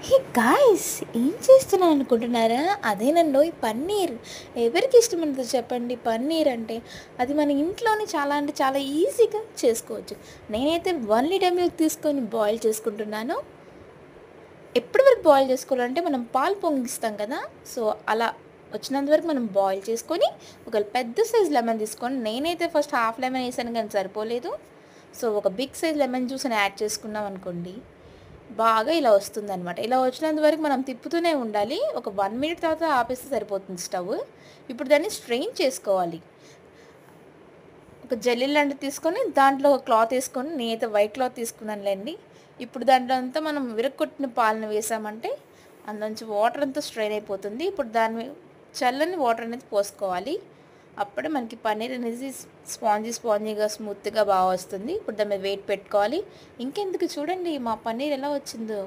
Hey guys, ఏం చేస్తున్నాను అనుకుంటున్నారా? అదేనండోయ్ పన్నీర్. ఎవరికి ఇష్టం ఉండదు చెప్పండి పన్నీర్ అంటే? అది మన ఇంట్లోనే చాలా అంటే చాలా ఈజీగా చేసుకోవచ్చు. నేనైతే 1 లీటర్ మిల్క్ తీసుకొని బాయిల్ చేసుకుంటున్నాను. ఎప్పటి వరకు బాయిల్ చేసుకోవాలంటే మనం పాలు పొంగిస్తాం కదా, సో అలా వచ్చినంత వరకు మనం బాయిల్ చేసుకొని ఒక పెద్ద సైజ్ లెమన్ తీసుకొని, నేనైతే ఫస్ట్ హాఫ్ లెమన్ వేసాను కానీ సరిపోలేదు. సో ఒక బిగ్ సైజ్ లెమన్ జ్యూస్ని యాడ్ చేసుకున్నాం అనుకోండి, బాగా ఇలా వస్తుందనమాట. ఇలా వచ్చినంత వరకు మనం తిప్పుతూనే ఉండాలి. ఒక 1 మినిట్ తర్వాత ఆపేస్తే సరిపోతుంది స్టవ్. ఇప్పుడు దాన్ని స్ట్రెయిన్ చేసుకోవాలి. ఒక జల్లెడ లాంటిది తీసుకొని దాంట్లో ఒక క్లాత్ వేసుకొని, నేనైతే వైట్ క్లాత్ తీసుకున్నానులేండి. ఇప్పుడు దాంట్లో అంతా మనం విరగొట్టిన పాలను వేసామంటే అందులోంచి వాటర్ అంతా స్ట్రెయిన్ అయిపోతుంది. ఇప్పుడు దాని చల్లని వాటర్ అనేది పోసుకోవాలి. అప్పుడే మనకి పన్నీర్ అనేది స్పాంజీగా స్మూత్గా బాగా వస్తుంది. ఇప్పుడు దాని మీద వెయిట్ పెట్టుకోవాలి. ఇంకెందుకు చూడండి మా పన్నీర్ ఎలా వచ్చిందో.